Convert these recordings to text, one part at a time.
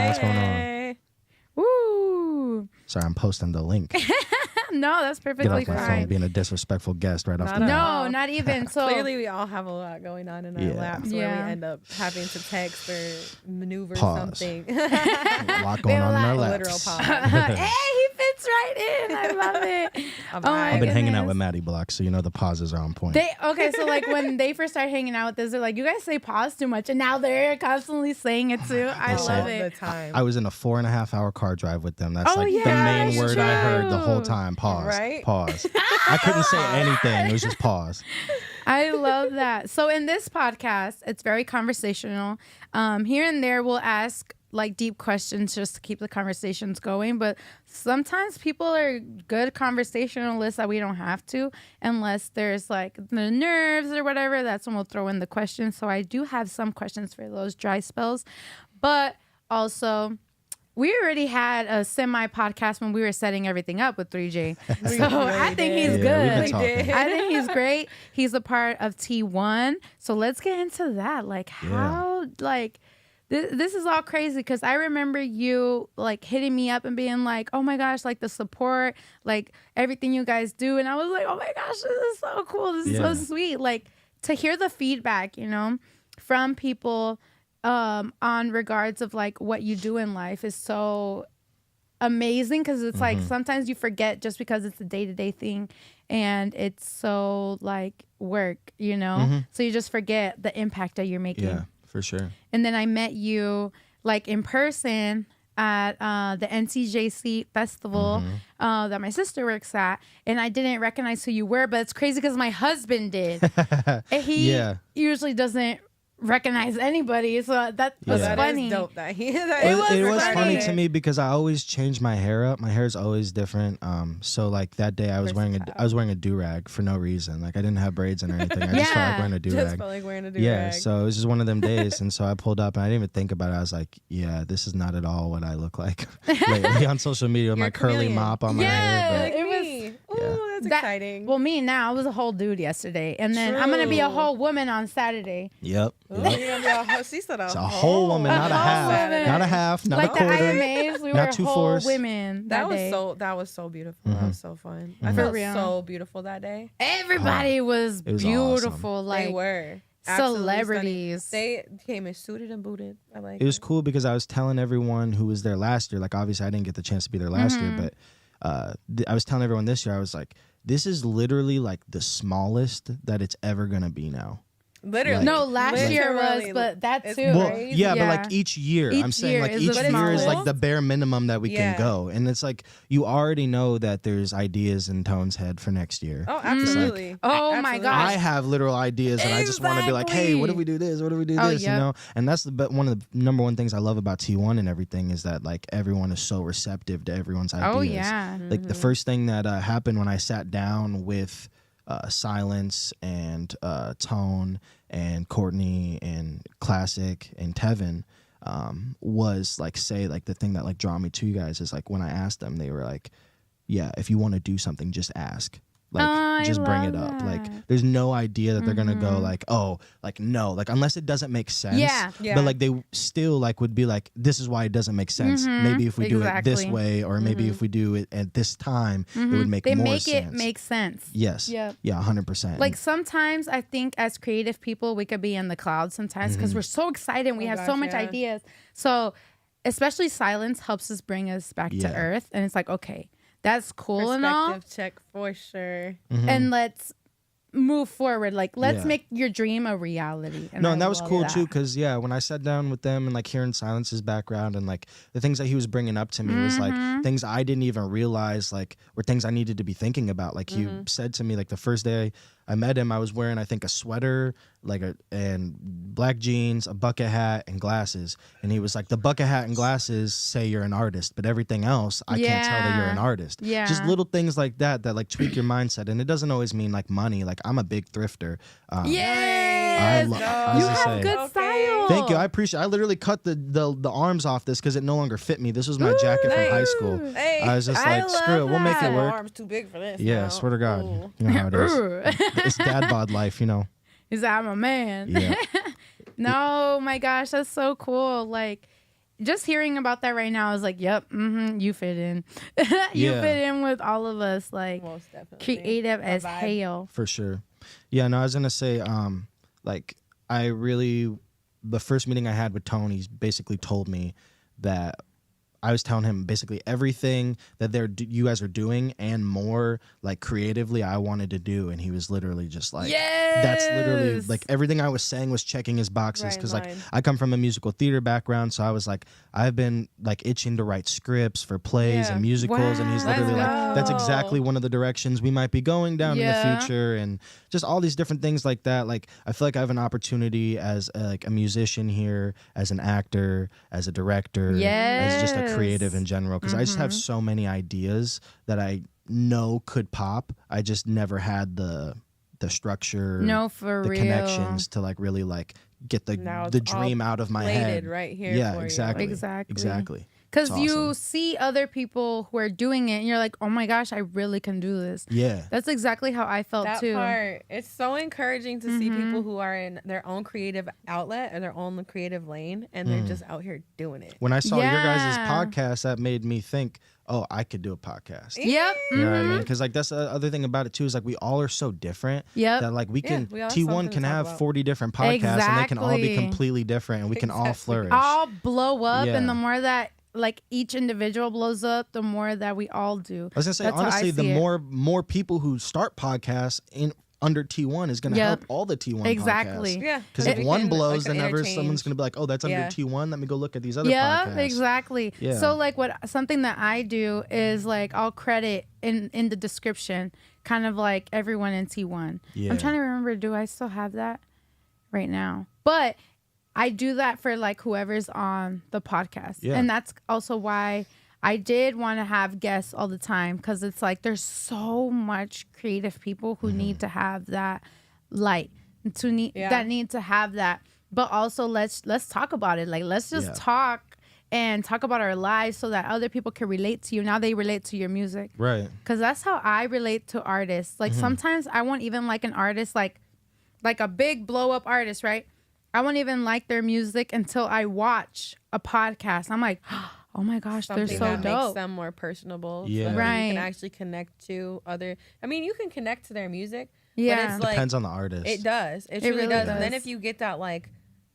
What's going on? Woo. Sorry, I'm posting the link. No, that's Get perfectly off my phone fine. being a disrespectful guest right off the Not bat. at No, all. not even. So Clearly, we all have a lot going on in our laps where we end up having to text or maneuver something. A lot going on in our laps. Literal pause. Hey, he fits right in. I love it. Oh my I've been hanging out goodness. with Maddie Block, so you know the pauses are on point. Okay, so like when they first started hanging out with us, they're like, you guys say pause too much. And now they're constantly saying it too. I They love say it. The time. I was in a 4.5 hour car drive with them. That's Oh, like yeah, the main that's word I heard the true. whole time. Pause. Right? Pause. I couldn't say anything. It was just pause. I love that. So in this podcast, it's very conversational. Here and there, we'll ask like deep questions just to keep the conversations going. But sometimes people are good conversationalists that we don't have to, unless there's like the nerves or whatever. That's when we'll throw in the questions. So I do have some questions for those dry spells. But also, we already had a semi-podcast when we were setting everything up with 3J. So I think he's We've good. been talking. I think he's great. He's a part of T1. So let's get into that. Like how, like, this is all crazy because I remember you like hitting me up and being like, oh my gosh, like the support, like everything you guys do. And I was like, oh my gosh, this is so cool. This is so sweet. Like to hear the feedback, you know, from people on regards of like what you do in life is so amazing because it's like sometimes you forget just because it's a day-to-day thing and it's so like work, you know, so you just forget the impact that you're making. Yeah, for sure. And then I met you like in person at the NCJC festival that my sister works at, and I didn't recognize who you were, but it's crazy because my husband did. And he usually doesn't recognize anybody, so that was funny. That is dope. That It was funny funny to me because I always change my hair up. My hair is always different. So like that day I was wearing a do-rag for no reason. Like I didn't have braids in or anything. I just felt like wearing a do-rag. Just felt like wearing a do-rag. Yeah, so it was just one of them days, and so I pulled up and I didn't even think about it. I was like, yeah, this is not at all what I look like lately on social media with my curly mop on my hair. Like it was. Ooh, that's exciting. Well, me now, I was a whole dude yesterday, and then I'm gonna be a whole woman on Saturday. Yep. She said It's a whole woman, not a half, not a half, not like a quarter, the IMAs, we not were whole 2/4. women. That was day. so beautiful. That was so fun. I For felt real. so beautiful that day. Everybody was It was beautiful. awesome. Like They were absolutely celebrities. stunning. They came in suited and booted. I like It was cool because I was telling everyone who was there last year, like obviously I didn't get the chance to be there last year, but I was telling everyone this year, I was like, this is literally like the smallest that it's ever gonna be now. Literally. No, last year was, Literally. but that It's too. Well, crazy. yeah, but like each year, I'm saying year like is each the year is smallest. like the bare minimum that we Yeah. can go, and it's like you already know that there's ideas in Tone's head for next year. Oh, absolutely. Oh, my Absolutely. gosh. I have literal ideas, and I just want to be like, hey, what if we do this? What if we do Oh, this? yeah. You know, and that's one of the number one things I love about T1 and everything is that like everyone is so receptive to everyone's ideas. Oh yeah. Like the first thing that happened when I sat down with Silence and Tone and Courtney and Classic and Tevin was like the thing that like draw me to you guys is like when I asked them, they were like, yeah, if you want to do something, just ask. Like, just bring it up. that. Like, there's no idea that they're gonna go like, oh, like no, like unless it doesn't make sense. Yeah. But like they still like would be like, this is why it doesn't make sense. Maybe if we do it this Exactly. way, or maybe if we do it at this time, it would make They more make sense. it make sense. Yes. Yep. Yeah. 100%. Like sometimes I think as creative people we could be in the clouds sometimes because we're so excited and we have so gosh, much yeah. ideas. So especially silence helps us bring us back to earth, and it's like, okay, that's cool and all, Perspective check for sure. and let's move forward. Like let's Yeah. make your dream a reality. No, and I that was love cool that. too, because when I sat down with them and like hearing Silence's background and like the things that he was bringing up to me was like things I didn't even realize like were things I needed to be thinking about. Like he said to me like the first day I met him, I was wearing I think a sweater, and black jeans, a bucket hat, and glasses. And he was like, the bucket hat and glasses say you're an artist, but everything else I can't tell that you're an artist. Yeah. Just little things like that like tweak your mindset, and it doesn't always mean like money. Like I'm a big thrifter. Yes, I you just have say- good style. Thank you. I appreciate. I literally cut the arms off this because it no longer fit me. This was my jacket from high school. Hey, I was just I like, screw it, love we'll make that. it my work. arm's too big for this. Yeah, now. swear to God, Ooh. you know how it is. It's dad bod life, you know. He's like, I'm a man. Yeah. No, my gosh, that's so cool. Like, just hearing about that right now is like, yep, you fit in. You fit in with all of us, like most definitely. Creative as hell. For sure. Yeah, no, I was gonna say, like the first meeting I had with Tony basically told me that I was telling him basically everything that you guys are doing and more, like creatively, I wanted to do, and he was literally just like, that's literally like everything I was saying was checking his boxes, because like I come from a musical theater background, so I was like, I've been like itching to write scripts for plays and musicals, and he's literally like, that's exactly one of the directions we might be going down in the future, and just all these different things like that. Like I feel like I have an opportunity as like a musician here, as an actor, as a director, as just a creative in general, because I just have so many ideas that I know could pop. I just never had the structure, the connections to like really like get the dream out of my head right here. Yeah, exactly. Because you see other people who are doing it, and you're like, oh my gosh, I really can do this. Yeah. That's exactly how I felt too. That part, it's so encouraging to see people who are in their own creative outlet or their own creative lane, and they're just out here doing it. When I saw your guys' podcast, that made me think, oh, I could do a podcast. Yep. You know what I mean? Because like that's the other thing about it too, is like we all are so different. Yep. That like we can T1 can have 40 different podcasts and they can all be completely different, and we can all flourish. All blow up, and the more that like each individual blows up, the more that we all do. I was gonna say, honestly, the more people who start podcasts in under T1 is going to help all the T1 podcasts. Yeah. Because if one blows, then someone's going to be like, oh, that's under T1. Let me go look at these other podcasts. Exactly. Yeah. So like something that I do is like I'll credit in the description kind of like everyone in T1. Yeah. I'm trying to remember, do I still have that right now? But I do that for like whoever's on the podcast. Yeah. And that's also why I did want to have guests all the time, because it's like there's so much creative people who need to have that light, that need to have that. But also let's talk about it. Like let's just talk about our lives so that other people can relate to you. Now they relate to your music. Right. Because that's how I relate to artists. Like sometimes I won't even like an artist, like a big blow up artist, right? I won't even like their music until I watch a podcast. I'm like, oh my gosh, they're so dope. Makes them more personable. Yeah. So right. You can actually connect to other. I mean, you can connect to their music. Yeah. But it's like, depends on the artist. It does. It really does. And then if you get that like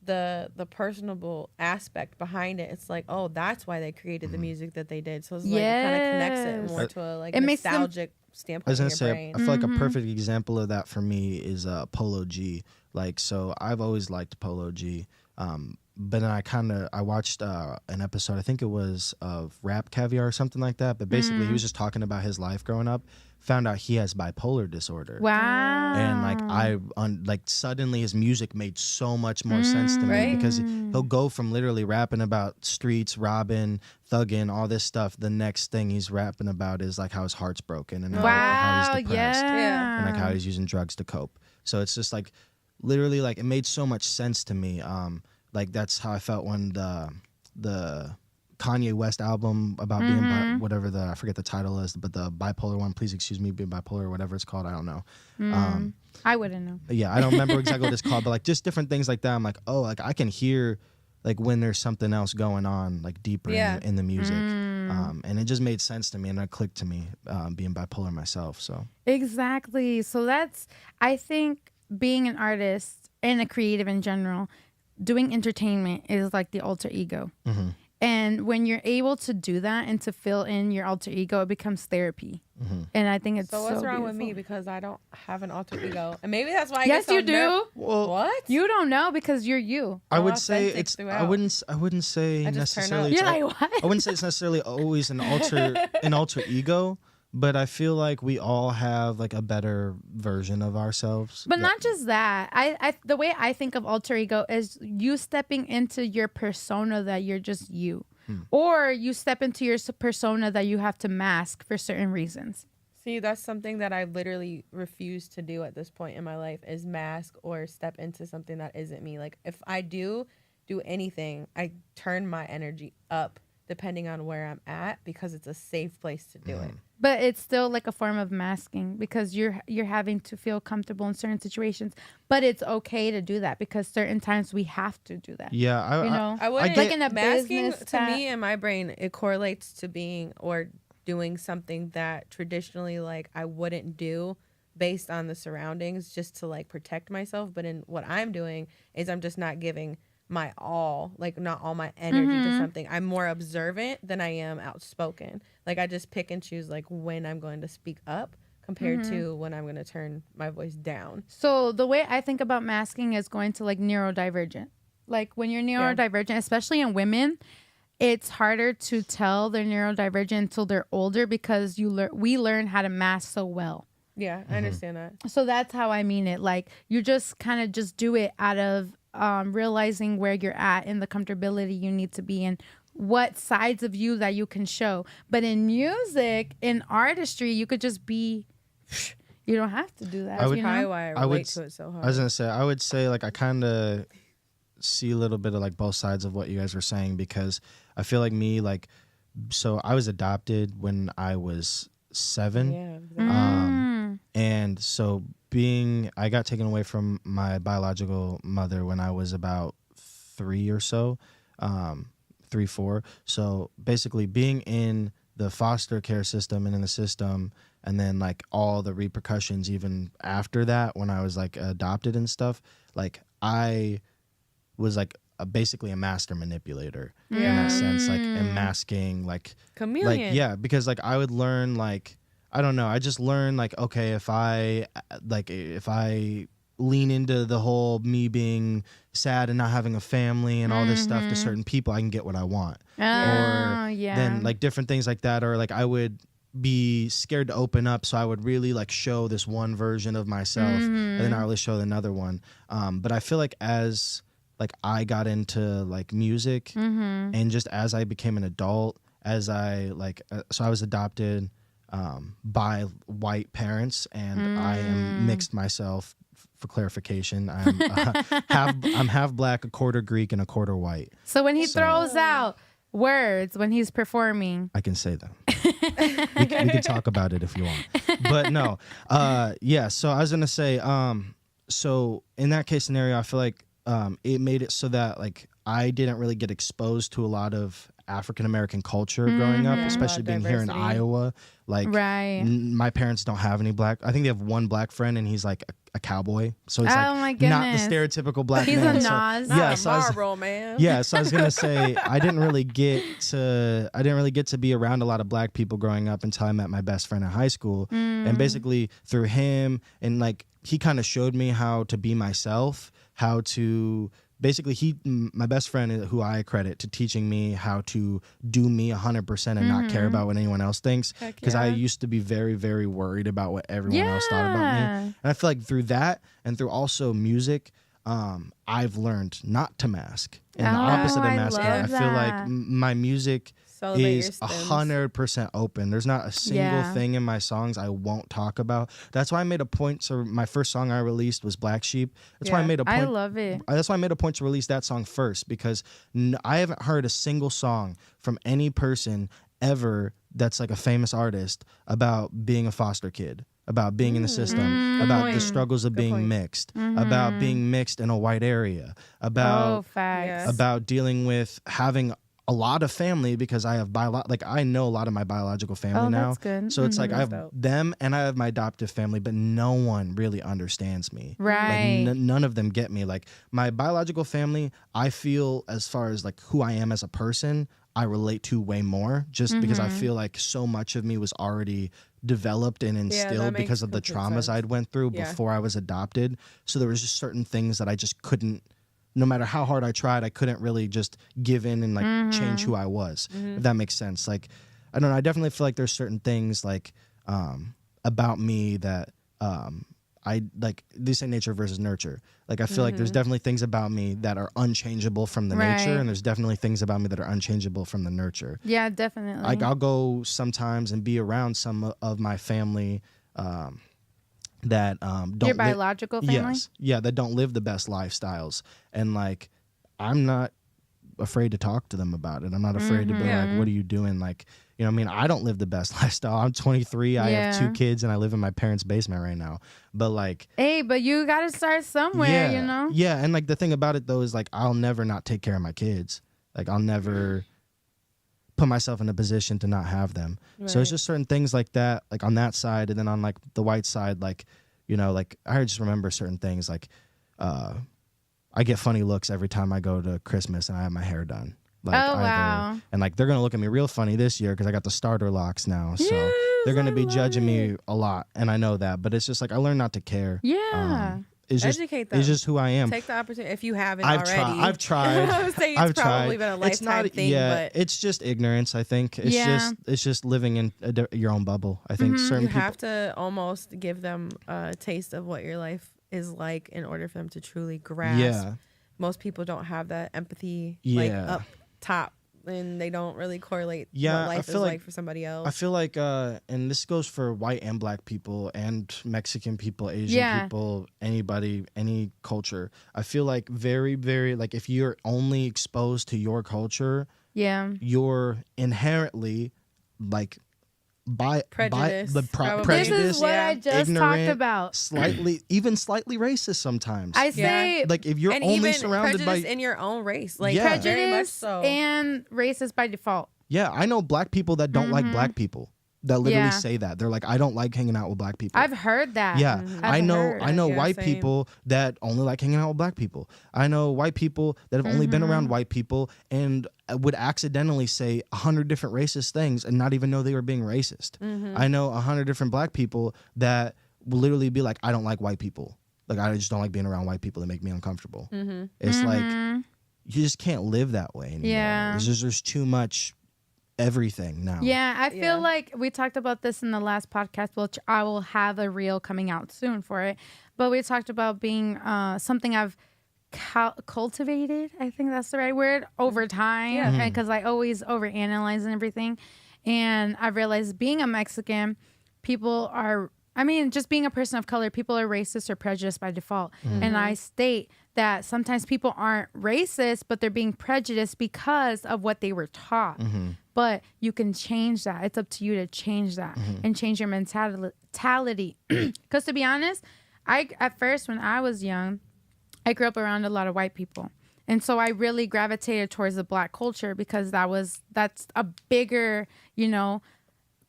the personable aspect behind it, it's like, oh, that's why they created the music that they did. So it's like it kind of connects it more to a like nostalgic standpoint. I was gonna say, brain. I feel like a perfect example of that for me is Polo G. Like, so I've always liked Polo G. But then I watched an episode, I think it was of Rap Caviar or something like that. But basically, he was just talking about his life growing up. Found out he has bipolar disorder. Wow. And like suddenly his music made so much more sense to me, because he'll go from literally rapping about streets, robbing, thugging, all this stuff. The next thing he's rapping about is like how his heart's broken and how he's depressed and like how he's using drugs to cope. So it's just like literally like it made so much sense to me. Like that's how I felt when the Kanye West album about being I forget the title is, but the bipolar one, please excuse me, being bipolar or whatever it's called, I don't know. I wouldn't know. Yeah, I don't remember exactly what it's called, but like just different things like that. I'm like, oh, like I can hear like when there's something else going on like deeper in the music. And it just made sense to me, and it clicked to me being bipolar myself. So exactly. So that's, I think being an artist and a creative in general, doing entertainment is like the alter ego. And when you're able to do that and to fill in your alter ego, it becomes therapy. And I think it's so what's wrong beautiful. with me, because I don't have an alter ego, and maybe that's why I yes get so you do. Well, what? You don't know, because you're you. I would say it's throughout. I wouldn't say necessarily you're like, what? I wouldn't say it's necessarily always an alter ego, but I feel like we all have like a better version of ourselves. But not just that. I the way I think of alter ego is you stepping into your persona that you're just you. Or you step into your persona that you have to mask for certain reasons. See, that's something that I literally refuse to do at this point in my life, is mask or step into something that isn't me. Like if I do anything, I turn my energy up depending on where I'm at, because it's a safe place to do it. But it's still like a form of masking, because you're having to feel comfortable in certain situations. But it's okay to do that, because certain times we have to do that. Yeah, I wouldn't, like in a masking to me in my brain, it correlates to being or doing something that traditionally like I wouldn't do based on the surroundings, just to like protect myself. But in what I'm doing is I'm just not giving my all, like not all my energy to something. I'm more observant than I am outspoken. Like I just pick and choose like when I'm going to speak up compared to when I'm going to turn my voice down. So the way I think about masking is going to like neurodivergent. Like when you're neurodivergent, especially in women, it's harder to tell they're neurodivergent until they're older, because we learn how to mask so well. Yeah, I understand that. So that's how I mean it. Like you just kind of just do it out of realizing where you're at and the comfortability you need to be in, what sides of you that you can show. But in music, in artistry, you could just be, you don't have to do that. That's probably why I relate to it so hard. I was going to say, I would say like I kind of see a little bit of like both sides of what you guys were saying, because I feel like me, like, so I was adopted when I was 7. Yeah, exactly. And so I got taken away from my biological mother when I was about 3 or so, 3, 4. So basically being in the foster care system and in the system, and then like all the repercussions even after that when I was like adopted and stuff, like I was like basically a master manipulator in that sense, like masking, like chameleon. Like, yeah, because like I would learn like, I don't know, I just learned like, okay, if I lean into the whole me being sad and not having a family and all this stuff to certain people, I can get what I want. Or then like different things like that, or like I would be scared to open up, so I would really like show this one version of myself and then I really show another one. But I feel like as like I got into like music and just as I became an adult, as I like so I was adopted by white parents, and I am mixed myself. For clarification, I'm half black, a quarter Greek, and a quarter white. So when he throws out words when he's performing, I can say that. we can talk about it if you want, but no, yeah. So I was gonna say, so in that case scenario, I feel like it made it so that like I didn't really get exposed to a lot of African American culture growing up, especially being here in Iowa. Like, my parents don't have any black. I think they have one black friend, and he's like a cowboy. So he's like not the stereotypical black he's man. He's a Nas. So, yeah, so Marlboro man. Yeah, so I was gonna say I didn't really get to be around a lot of black people growing up until I met my best friend in high school, and basically through him, and like he kind of showed me how to be myself, how to. Basically, my best friend, who I credit to teaching me how to do me 100% and not care about what anyone else thinks. Because I used to be very, very worried about what everyone else thought about me. And I feel like through that and through also music, I've learned not to mask. And the opposite of masking, I feel like my music is 100% open. There's not a single thing in my songs I won't talk about. That's why I made a point. So my first song I released was Black Sheep. That's why I made a point. I love it. That's why I made a point to release that song first, because I haven't heard a single song from any person ever that's like a famous artist about being a foster kid, about being in the system, about the struggles of being mixed, about being mixed in a white area, about dealing with having a lot of family, because I have I know a lot of my biological family now. That's good. So it's like I have them and I have my adoptive family, but no one really understands me. Right. Like, none of them get me. Like my biological family, I feel as far as like who I am as a person, I relate to way more, just because I feel like so much of me was already developed and instilled because of the traumas I'd went through before I was adopted. So there was just certain things that I just couldn't. No matter how hard I tried, I couldn't really just give in and like change who I was, if that makes sense. Like, I don't know. I definitely feel like there's certain things like about me that I like. They say nature versus nurture. Like, I feel like there's definitely things about me that are unchangeable from the nature, and there's definitely things about me that are unchangeable from the nurture. Yeah, definitely. Like, I'll go sometimes and be around some of my family. That don't your biological family? Yes. Yeah, that don't live the best lifestyles. And like I'm not afraid to talk to them about it. I'm not afraid to be like, what are you doing? Like, you know what I mean? I don't live the best lifestyle. I'm 23. I have 2 kids and I live in my parents' basement right now. But like, hey, but you got to start somewhere, you know? Yeah. And like the thing about it though is like, I'll never not take care of my kids. Like I'll never put myself in a position to not have them. Right. So it's just certain things like that, like on that side. And then on like the white side, like, you know, like I just remember certain things like, I get funny looks every time I go to Christmas and I have my hair done. Like, wow. And like they're going to look at me real funny this year because I got the starter locks now. So they're going to be judging me a lot. And I know that. But it's just like I learned not to care. Yeah. Educate them. It's just who I am. Take the opportunity if you haven't already. I've tried. I would say it's probably been a lifetime thing. Yeah, but it's just ignorance. I think it's just living in your own bubble. I think certain people have to almost give them a taste of what your life is like in order for them to truly grasp. Yeah. Most people don't have that empathy like up top. And they don't really correlate what life is like for somebody else. I feel like, and this goes for white and black people and Mexican people, Asian people, anybody, any culture. I feel like very, very, like if you're only exposed to your culture, you're inherently like prejudice. This is what I just talked about. Slightly racist sometimes. I say, like if you're only surrounded by in your own race, like prejudice very much so, and racist by default. Yeah, I know black people that don't like black people. That literally say that. They're like, I don't like hanging out with black people. I've heard that. Yeah. I know white people that only like hanging out with black people. I know white people that have only been around white people and would accidentally say 100 different racist things and not even know they were being racist. I know 100 different black people that will literally be like, I don't like white people. Like, I just don't like being around white people. They make me uncomfortable. It's like, you just can't live that way anymore. Yeah. There's too much everything now. Yeah, I feel like we talked about this in the last podcast, which I will have a reel coming out soon for it. But we talked about being something I've cultivated, I think that's the right word, over time. Because I always overanalyze and everything. And I realized being a Mexican, people are, just being a person of color, people are racist or prejudiced by default. And I state that sometimes people aren't racist, but they're being prejudiced because of what they were taught. But you can change that. It's up to you to change that and change your mentality. Because to be honest, at first when I was young, I grew up around a lot of white people. And so I really gravitated towards the black culture because that's a bigger,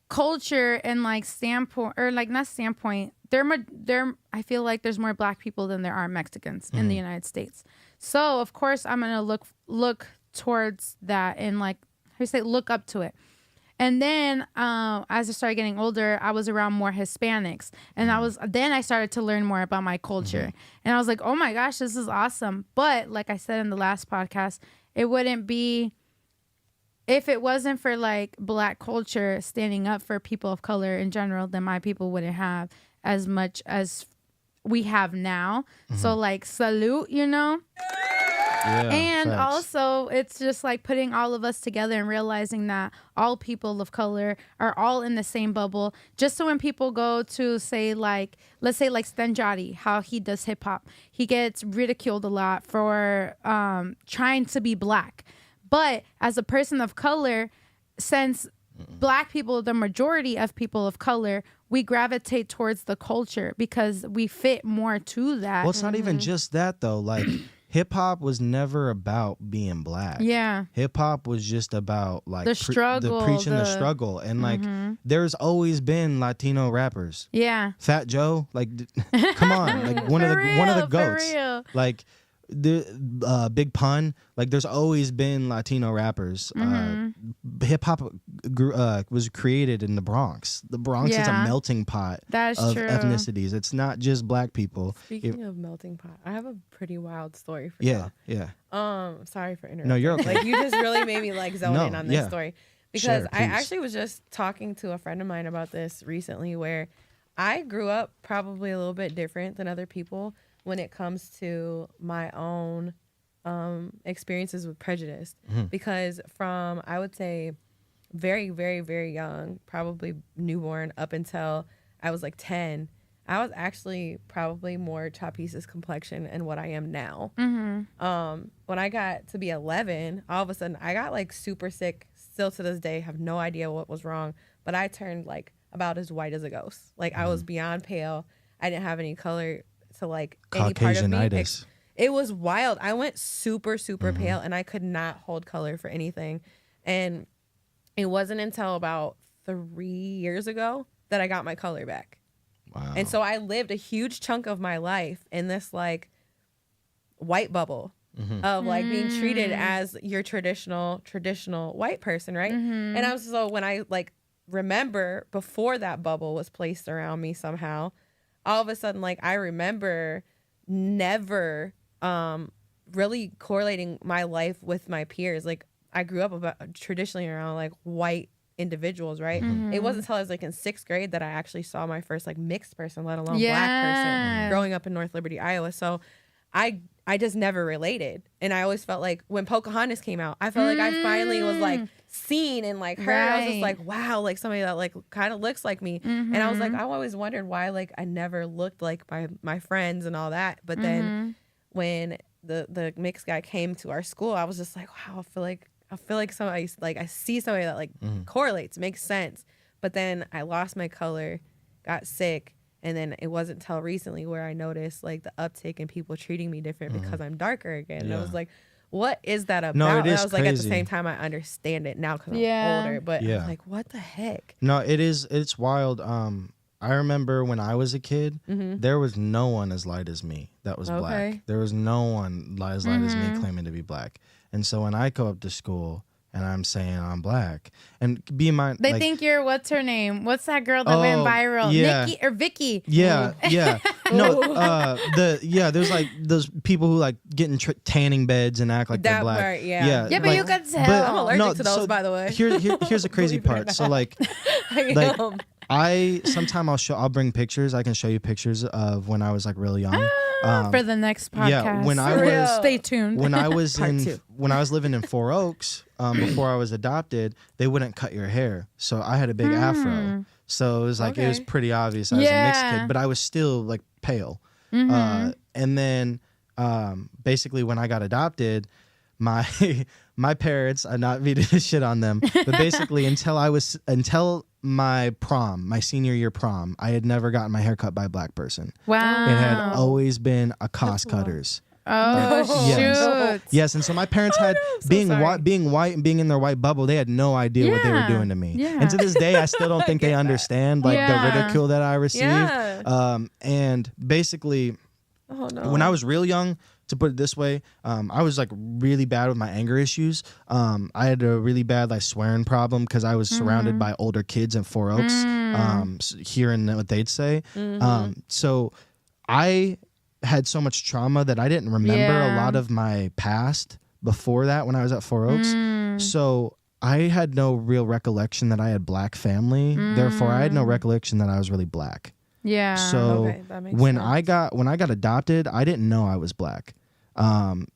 culture and like standpoint, or like not standpoint. I feel like there's more black people than there are Mexicans in the United States. So of course I'm gonna look towards that and like look up to it. And then as I started getting older, I was around more Hispanics, and then I started to learn more about my culture. And I was like, oh my gosh, this is awesome. But like I said in the last podcast, it wouldn't be, if it wasn't for like black culture standing up for people of color in general, then my people wouldn't have as much as we have now. So like salute, Yeah, and facts. also it's just like putting all of us together and realizing that all people of color are all in the same bubble. Just so when people go to let's say like Stenjati, how he does hip hop, he gets ridiculed a lot for trying to be black. But as a person of color, since black people are the majority of people of color, we gravitate towards the culture because we fit more to that. Well, it's not even just that though. Like hip hop was never about being black. Yeah. Hip hop was just about like the struggle, preaching the struggle, and like there's always been Latino rappers. Yeah. Fat Joe, like come on, like one of the goats. For real. Like the Big Pun, like there's always been Latino rappers. Hip hop was created in the Bronx. The Bronx is a melting pot of ethnicities. It's not just black people. Speaking of melting pot, I have a pretty wild story for you. Yeah. Sorry for interrupting. No, you're okay. Like you just really made me like zone in on this story because Sure, I actually was just talking to a friend of mine about this recently, where I grew up probably a little bit different than other people when it comes to my own experiences with prejudice. Because from, I would say, very, very, very young, probably newborn up until I was like 10, I was actually probably more Chapis's complexion and what I am now. When I got to be 11, all of a sudden I got like super sick. Still to this day, have no idea what was wrong. But I turned like about as white as a ghost. Like I was beyond pale. I didn't have any color to like any part of me. It was wild. I went super, super pale, and I could not hold color for anything. And it wasn't until about 3 years ago that I got my color back. Wow. And so I lived a huge chunk of my life in this like white bubble of like being treated as your traditional white person, right? And I was so when I like remember before that bubble was placed around me somehow, all of a sudden like I remember never really correlating my life with my peers. Like I grew up traditionally around like white individuals, right? It wasn't until I was like in 6th grade that I actually saw my first like mixed person, let alone black person, growing up in North Liberty, Iowa. So I just never related. And I always felt like when Pocahontas came out, I felt like I finally was like seen and like heard. I was just like, wow, like somebody that like kind of looks like me. And I was like, I always wondered why like I never looked like my friends and all that. But then when the mixed guy came to our school, I was just like, wow, I feel like somebody, like I see somebody that like correlates, makes sense. But then I lost my color, got sick, and then it wasn't until recently where I noticed like the uptick in people treating me different because I'm darker again. And I was like, what is that about? No, it is and I was crazy. like, at the same time, I understand it now because I'm older. But I was like, what the heck? No, it's wild. I remember when I was a kid, there was no one as light as me that was black. There was no one as light as me claiming to be black. And so when I go up to school and I'm saying I'm black, and be in mind, they like, think you're what's her name? What's that girl that went viral? Yeah. Nikki or Vicky? Yeah, yeah. No, there's like those people who like get in tanning beds and act like they're black. Part, yeah, but like, you could tell. I'm allergic to those, by the way. Here's a crazy part. So like I'll bring pictures. I can show you pictures of when I was like really young. For the next podcast. Yeah, when I was stay tuned. When I was when I was living in 4 Oaks, before I was adopted, they wouldn't cut your hair, so I had a big afro. So it was like it was pretty obvious I was a mixed kid, but I was still like pale. And then basically when I got adopted, my parents, I'm not meaning to shit on them, but basically until my senior year prom, I had never gotten my hair cut by a black person. Wow. It had always been a cost cutters. Oh, shoot. Yes, and so my parents had being white and being in their white bubble, they had no idea what they were doing to me. Yeah. And to this day, I still don't think they understand like the ridicule that I received. Yeah. And basically, when I was real young, to put it this way, I was like really bad with my anger issues. I had a really bad like swearing problem because I was surrounded by older kids in 4 Oaks, hearing what they'd say. So I had so much trauma that I didn't remember a lot of my past before that when I was at 4 Oaks. So I had no real recollection that I had black family. Therefore, I had no recollection that I was really black. Yeah. So when I got adopted, I didn't know I was black.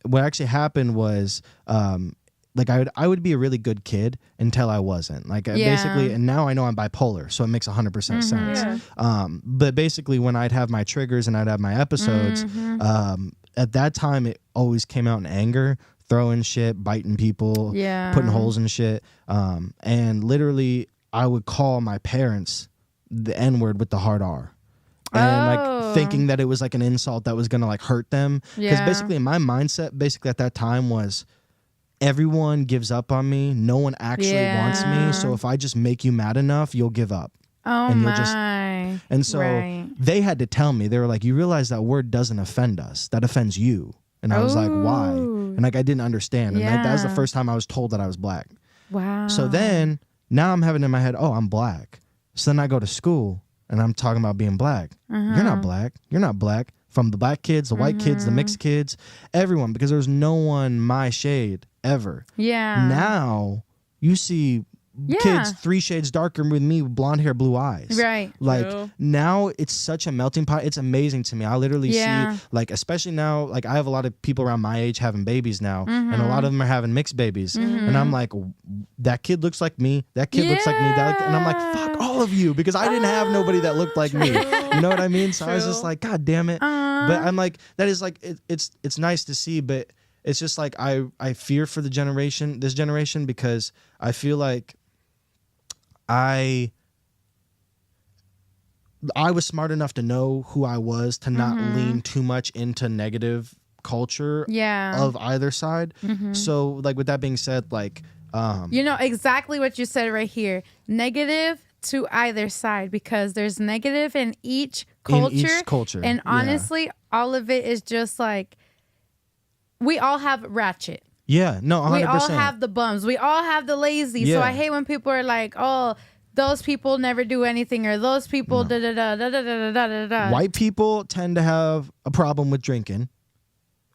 What actually happened was like I would be a really good kid until I wasn't. Like basically, and now I know I'm bipolar, so it makes 100% sense. Yeah. But basically, when I'd have my triggers and I'd have my episodes, at that time it always came out in anger, throwing shit, biting people, putting holes in shit, and literally I would call my parents the N-word with the hard R. And like thinking that it was like an insult that was gonna like hurt them. Because basically my mindset at that time was everyone gives up on me. No one actually wants me. So if I just make you mad enough, you'll give up. And so they had to tell me, they were like, you realize that word doesn't offend us. That offends you. And I was like, why? And like I didn't understand. And that was the first time I was told that I was black. Wow. So then now I'm having in my head, oh, I'm black. So then I go to school and I'm talking about being black. You're not black. You're not black. From the black kids, the white kids, the mixed kids, everyone, because there's no one my shade ever. Yeah. Now you see kids 3 shades darker with me with blonde hair, blue eyes. Right. Like now it's such a melting pot. It's amazing to me. I literally see, like, especially now, like I have a lot of people around my age having babies now, and a lot of them are having mixed babies. And I'm like, that kid looks like me. That kid looks like me. And I'm like, fuck all of you, because I didn't have nobody that looked like me. You know what I mean? So I was just like, God damn it. But I'm like, that is like, it's nice to see, but it's just like I fear for this generation, because I feel like I was smart enough to know who I was, to not lean too much into negative culture of either side. So like with that being said, like you know exactly what you said right here. Negative to either side, because there's negative in each culture. And honestly, all of it is just like, we all have ratchet. Yeah, no, 100%. We all have the bums. We all have the lazy. So I hate when people are like, oh, those people never do anything, or those people da da da da da da da da. White people tend to have a problem with drinking.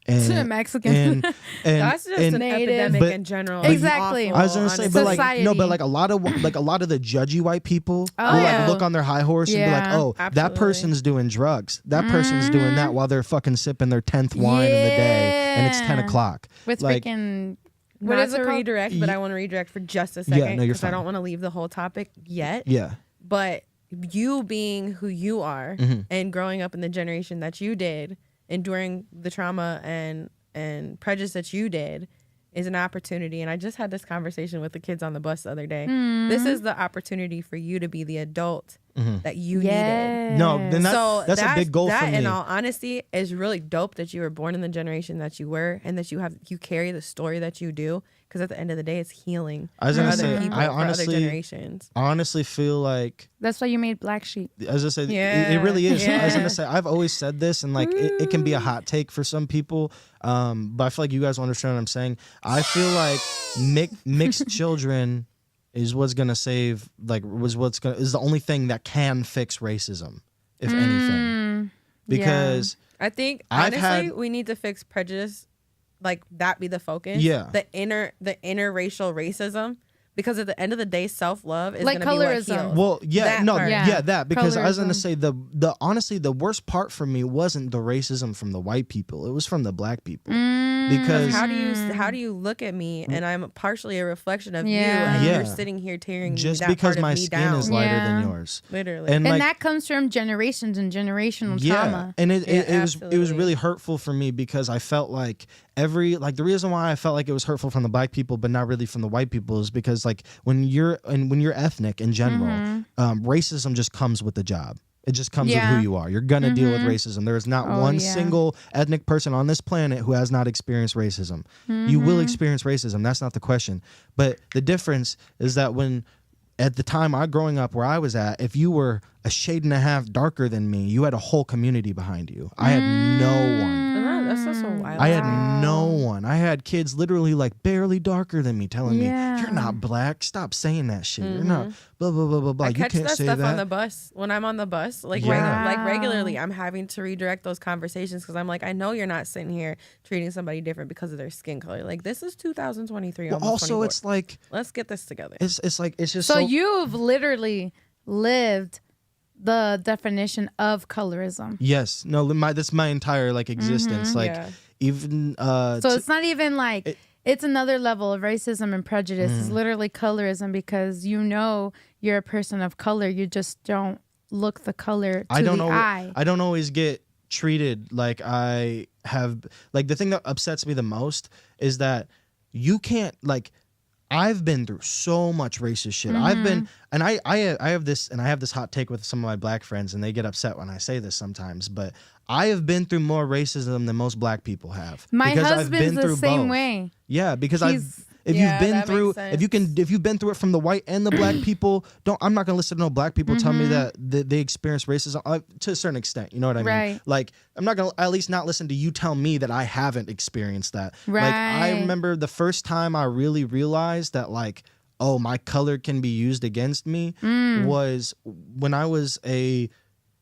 And Mexican. And that's just an epidemic in general. Exactly. I was gonna say, but like no, but like a lot of the judgy white people will like look on their high horse and be like, oh, that person's doing drugs. That person's doing that while they're fucking sipping their 10th wine in the day, and it's 10 o'clock. With like, freaking. What is it redirect? But I want to redirect for just a second, because I don't want to leave the whole topic yet. Yeah. But you being who you are and growing up in the generation that you did, enduring the trauma and prejudice that you did, is an opportunity. And I just had this conversation with the kids on the bus the other day. This is the opportunity for you to be the adult that you needed. No, then that's a big goal for me. That, in all honesty, is really dope that you were born in the generation that you were, and that you carry the story that you do. Because at the end of the day, it's healing for other people, for other generations. I honestly feel like that's why you made Black Sheep. As I said, it really is. I was gonna say, I've always said this, and like it can be a hot take for some people, but I feel like you guys will understand what I'm saying. I feel like mixed children is what's gonna save, like is the only thing that can fix racism, if anything. Because I think honestly we need to fix prejudice. Like that be the focus. Yeah. The interracial racism. Because at the end of the day, self-love is like going to be what colorism. heals. Well, that. Because Colorism. I was going to say, honestly, the worst part for me wasn't the racism from the white people. It was from the black people. Because how do you look at me, and I'm partially a reflection of you, and you're sitting here tearing just that because part my of me skin down. is lighter than yours. Literally. And that comes from generations and generational trauma. And it was really hurtful for me, because I felt like the reason why I felt like it was hurtful from the black people but not really from the white people is because like when you're ethnic in general, racism just comes with the job. It just comes with who you are. You're gonna deal with racism. There is not one single ethnic person on this planet who has not experienced racism. You will experience racism. That's not the question. But the difference is that at the time growing up where I was at, if you were a shade and a half darker than me, you had a whole community behind you. I had no one. That's just so wild. I had no one. I had kids literally like barely darker than me telling me, "You're not black. Stop saying that shit. You're not blah blah blah blah blah." I you catch can't that say stuff that on the bus when I'm on the bus. Like regularly, I'm having to redirect those conversations, because I'm like, I know you're not sitting here treating somebody different because of their skin color. Like, this is 2023. Well, also, 24. it's like, let's get this together. It's like, it's just so you've literally lived the definition of colorism. Yes. No. That's my entire like existence. Like even. So it's not even like. It's another level of racism and prejudice. It's literally colorism, because you're a person of color. You just don't look the color to the eye. I don't always get treated like I have. Like, the thing that upsets me the most is that you can't, like, I've been through so much racist shit. I've been, and I have this hot take with some of my black friends, and they get upset when I say this sometimes, but I have been through more racism than most black people have. My husband's the same way. Yeah, because if you've been through it from the white and the black people, I'm not gonna listen to no black people tell me that they experience racism to a certain extent. You know what I mean? Right. Like, I'm not gonna at least not listen to you tell me that I haven't experienced that. Right. Like, I remember the first time I really realized that, like, oh, my color can be used against me was when I was a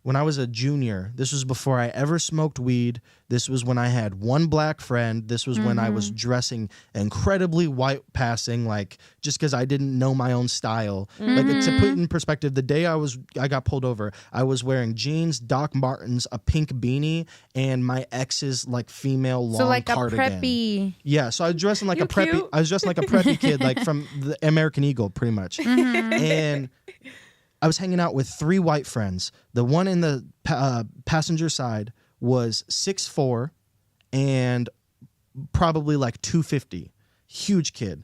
when I was a junior, this was before I ever smoked weed. This was when I had one black friend. This was when I was dressing incredibly white passing, like just because I didn't know my own style. Like to put in perspective, the day I got pulled over, I was wearing jeans, Doc Martens, a pink beanie, and my ex's like female long cardigan. A preppy. Yeah, so I was dressing like a preppy. Cute. I was dressing like a preppy kid, like from the American Eagle, pretty much. And I was hanging out with 3 white friends. The one in the passenger side was 6'4" and probably like 250. Huge kid.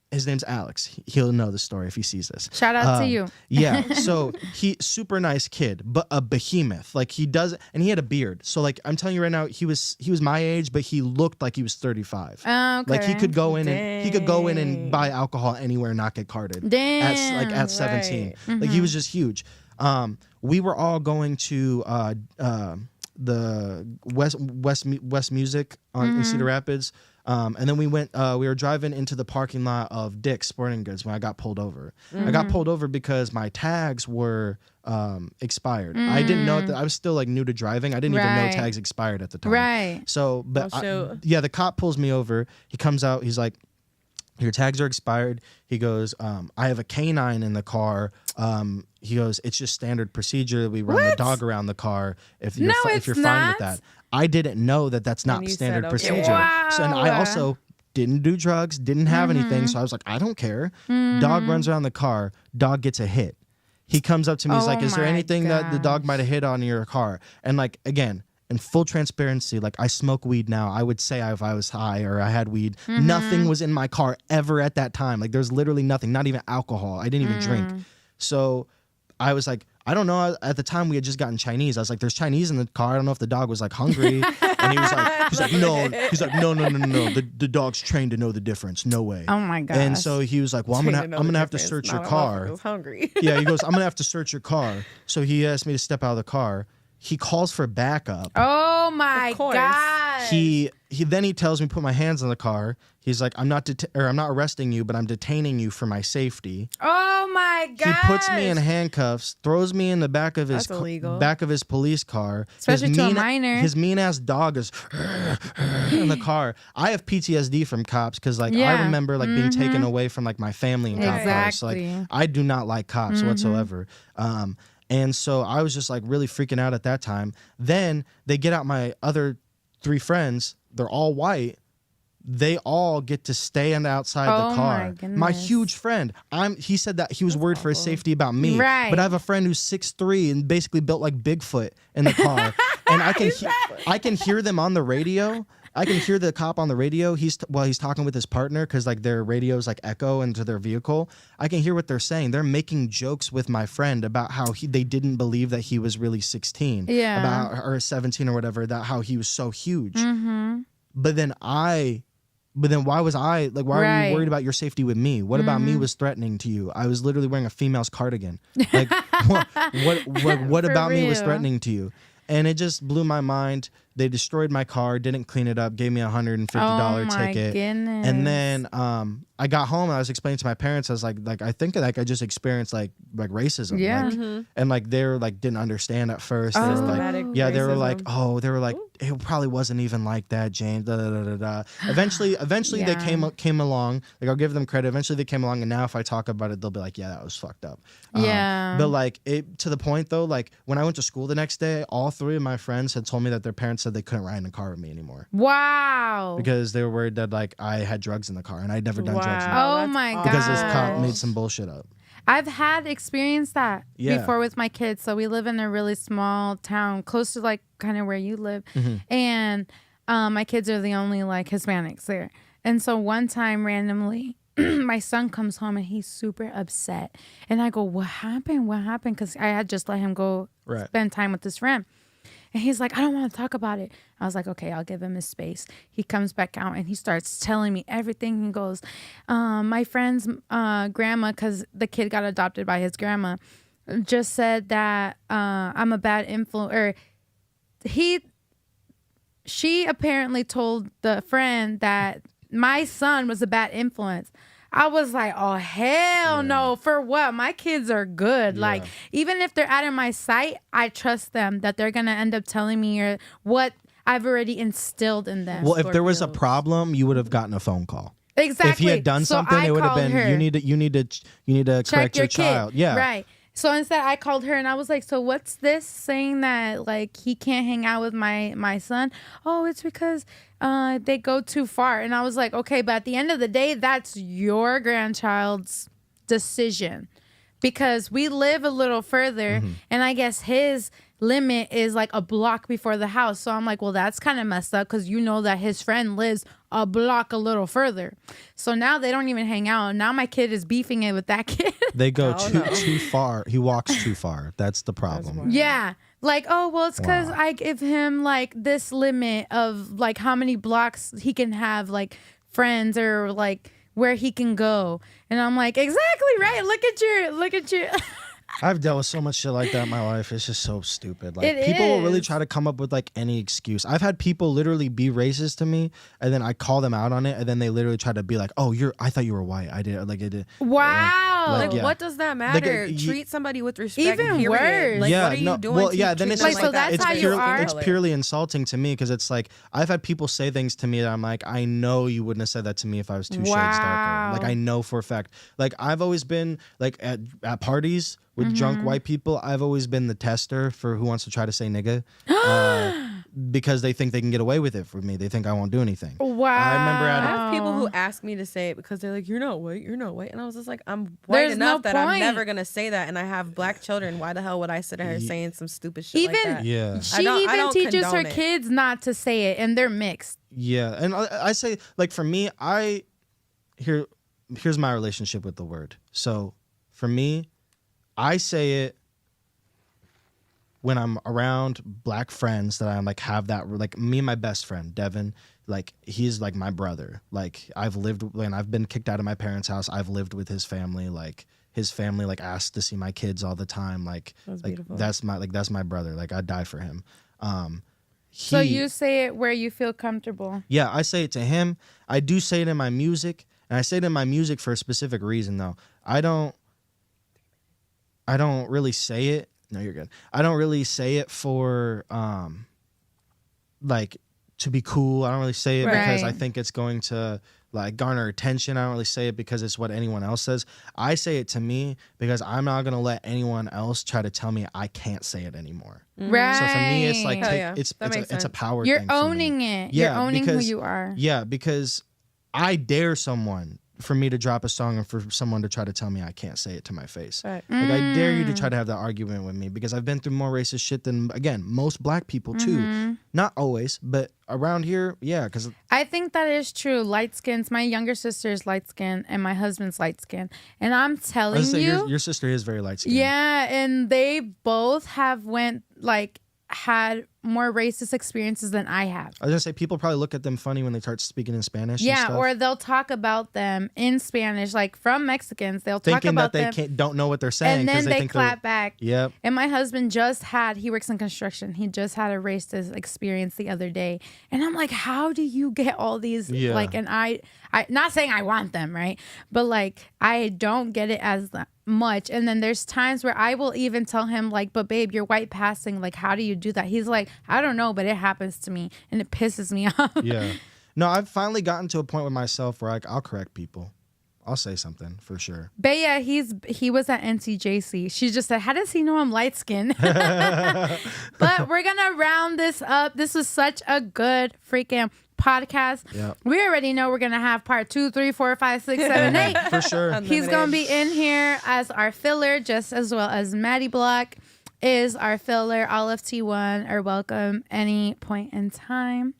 His name's Alex. He'll know the story if he sees this. Shout out to you. Yeah. So he super nice kid, but a behemoth. Like he does, and he had a beard. So like I'm telling you right now, he was my age, but he looked like he was 35. Okay. Like he could go in and buy alcohol anywhere and not get carded. Damn. At 17. Like he was just huge. We were all going to the West Music in Cedar Rapids. And then we were driving into the parking lot of Dick's Sporting Goods when I got pulled over. I got pulled over because my tags were expired. I didn't know that I was still like new to driving. I didn't even know tags expired at the time. Right. So, but the cop pulls me over. He comes out. He's like, your tags are expired. He goes, I have a canine in the car. He goes, it's just standard procedure. We run the dog around the car if you're fine with that. I didn't know that that's not standard procedure. Wow. So, and I also didn't do drugs, didn't have anything. So I was like, I don't care. Dog runs around the car. Dog gets a hit. He comes up to me. He's like, is there anything that the dog might have hit on your car? And like, again, in full transparency, like I smoke weed now. I would say if I was high or I had weed, nothing was in my car ever at that time. Like there's literally nothing, not even alcohol. I didn't even drink. So I was like, I don't know. At the time, we had just gotten Chinese. I was like, "There's Chinese in the car. I don't know if the dog was like hungry." And he was like, "No." He's like, "No. The dog's trained to know the difference. No way." Oh my god. And so he was like, "Well, I'm gonna have to search your car." I was hungry. Yeah, he goes, "I'm gonna have to search your car." So he asked me to step out of the car. He calls for backup. Oh my god. He tells me to put my hands on the car. He's like, I'm not arresting you, but I'm detaining you for my safety. Oh my god. He puts me in handcuffs, throws me in the back of his police car. Especially to a minor. His mean ass dog is in the car. I have PTSD from cops because like I remember like being taken away from like my family in cop cars. So like I do not like cops whatsoever. And so I was just like really freaking out at that time. Then they get out my other 3 friends. They're all white. They all get to stand outside the car. My huge friend. He said that he was worried for his safety about me. Right. But I have a friend who's 6'3" and basically built like Bigfoot in the car. And I can hear them on the radio. I can hear the cop on the radio. He's talking with his partner because like their radios like echo into their vehicle. I can hear what they're saying. They're making jokes with my friend about how they didn't believe that he was really 16. Yeah. Or 17 or whatever. That how he was so huge. But then why was I like? Why are you worried about your safety with me? What about me was threatening to you? I was literally wearing a female's cardigan. Like what about me was threatening to you? And it just blew my mind. They destroyed my car, didn't clean it up, gave me a $150 ticket. Goodness. And then I got home and I was explaining to my parents, I was like I think like I just experienced like racism. Yeah. And like they were like didn't understand at first. They were like, racism. They were like, it probably wasn't even like that, James. Da, da, da, da, da. Eventually they came along. Like I'll give them credit. Eventually they came along, and now if I talk about it, they'll be like, yeah, that was fucked up. But like it to the point though, like when I went to school the next day, all 3 of my friends had told me that their parents said they couldn't ride in the car with me anymore. Wow. Because they were worried that like I had drugs in the car, and I'd never done drugs in the car. Oh my god. Because this cop made some bullshit up. I've had experienced that before with my kids. So we live in a really small town close to like kind of where you live. And my kids are the only like Hispanics there. And so one time randomly, my son comes home and he's super upset. And I go, what happened? Because I had just let him go spend time with his friend. And he's like, I don't want to talk about it. I was like, okay, I'll give him his space. He comes back out and he starts telling me everything. He goes, my friend's grandma, because the kid got adopted by his grandma, just said that I'm a bad influence. Or she apparently told the friend that my son was a bad influence. I was like, oh, hell no. For what? My kids are good. Yeah. Like, even if they're out of my sight, I trust them that they're going to end up telling me or what I've already instilled in them. Well, if there was a problem, you would have gotten a phone call. Exactly. If he had done something, it would have been, you need to correct your child. Yeah. Right. So instead, I called her and I was like, so what's this saying that like he can't hang out with my son? Oh, it's because they go too far. And I was like, okay, but at the end of the day, that's your grandchild's decision because we live a little further. And I guess his limit is like a block before the house. So I'm like, well, that's kind of messed up because you know that his friend lives a block a little further. So now they don't even hang out. Now my kid is beefing it with that kid. They go too far. He walks too far. That's the problem. Yeah. Like, oh, well, it's because I give him like this limit of like how many blocks he can have like friends or like where he can go. And I'm like, exactly right. Look at you. I've dealt with so much shit like that in my life. It's just so stupid. Like people will really try to come up with like any excuse. I've had people literally be racist to me, and then I call them out on it, and then they literally try to be like, "Oh, I thought you were white. I did like it did." Wow. What does that matter? Treat somebody with respect. Even worse. Like, what are you doing? Well, then it's just so that's how you are. It's purely insulting to me because it's like I've had people say things to me that I'm like, I know you wouldn't have said that to me if I was 2 shades darker. Like I know for a fact. Like I've always been like at parties with drunk white people, I've always been the tester for who wants to try to say nigga. Because they think they can get away with it for me. They think I won't do anything. Wow. I remember I have people who ask me to say it because they're like, you're not white. And I was just like, I'm white enough that I'm never going to say that. And I have black children. Why the hell would I sit here saying some stupid shit like that? Yeah. She even teaches her kids not to say it, and they're mixed. Yeah. And I say, like, for me, here's my relationship with the word. So for me, I say it when I'm around black friends that I like have that, like me and my best friend Devin, like he's like my brother. Like I've been kicked out of my parents' house. I've lived with his family. Like his family like asks to see my kids all the time. Like that's my brother. Like I'd die for him. So you say it where you feel comfortable. Yeah, I say it to him. I do say it in my music, and I say it in my music for a specific reason though. I don't really say it. No, you're good. I don't really say it for like to be cool. I don't really say it because I think it's going to like garner attention. I don't really say it because it's what anyone else says. I say it to me because I'm not going to let anyone else try to tell me I can't say it anymore. Right. So for me it's like it's a power thing. You're owning it. Yeah, you're owning who you are. Yeah, because I dare someone for me to drop a song and for someone to try to tell me I can't say it to my face. Right. Like I dare you to try to have that argument with me because I've been through more racist shit than, again, most black people too. Not always, but around here, yeah. Because I think that is true. Light skins. My younger sister is light skin and my husband's light skin. And I'm telling you. Your sister is very light skinned. Yeah. And they both have had more racist experiences than I have. I was gonna say people probably look at them funny when they start speaking in Spanish. Yeah, or they'll talk about them in Spanish, like from Mexicans. They'll talk about them, thinking that they don't know what they're saying, and then they clap back. Yep. And my husband he works in construction. He just had a racist experience the other day, and I'm like, how do you get all these? Yeah. Like, and I not saying I want them, right? But like, I don't get it as much. And then there's times where I will even tell him like, but babe, you're white passing. Like, how do you do that? He's like, I don't know, but it happens to me and it pisses me off. Yeah. No, I've finally gotten to a point with myself where I'll correct people. I'll say something for sure. But yeah, he was at NCJC. She just said, how does he know I'm light skinned? But we're gonna round this up. This was such a good freaking podcast. Yep. We already know we're gonna have part 2, 3, 4, 5, 6, 7, 8 for sure. He's gonna be in here as our filler, just as well as Maddie Block is our filler. All of T1 are welcome any point in time.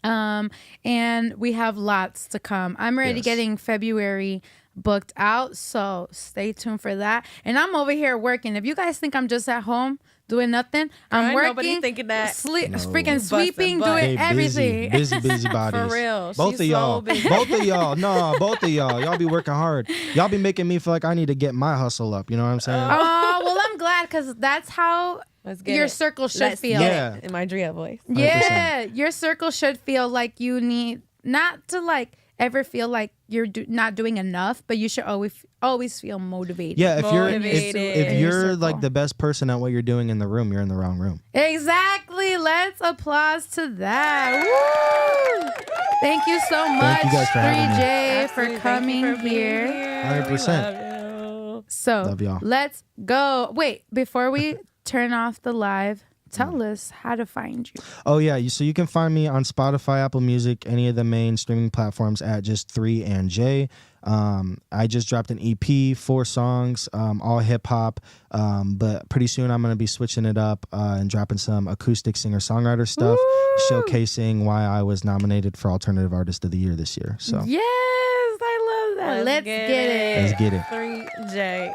And we have lots to come. I'm already getting February booked out, so stay tuned for that. And I'm over here working. If you guys think I'm just at home doing nothing, I'm working. Nobody thinking that. Freaking sweeping, doing everything. Busy bodies. For real. Both of y'all. Both of y'all. No, both of y'all. Y'all be working hard. Y'all be making me feel like I need to get my hustle up. You know what I'm saying? Oh, well, I'm glad because that's how your circle should feel. Yeah. In my Drea voice. 100%. Yeah. Your circle should feel like you need not to like ever feel like you're not doing enough, but you should always feel motivated. Yeah, if you're like the best person at what you're doing in the room, you're in the wrong room. Exactly. Let's applause to that. Woo! Thank you so much, Thank you guys for 3J, for coming here. 100%. So love y'all. Let's go. Wait, before we turn off the live, tell us how to find you. Oh, yeah. So you can find me on Spotify, Apple Music, any of the main streaming platforms at just 3 and J. I just dropped an EP, 4 songs, all hip hop. But pretty soon I'm going to be switching it up and dropping some acoustic singer-songwriter stuff, showcasing why I was nominated for Alternative Artist of the Year this year. So yes, I love that. Let's get it. Let's get it. 3J.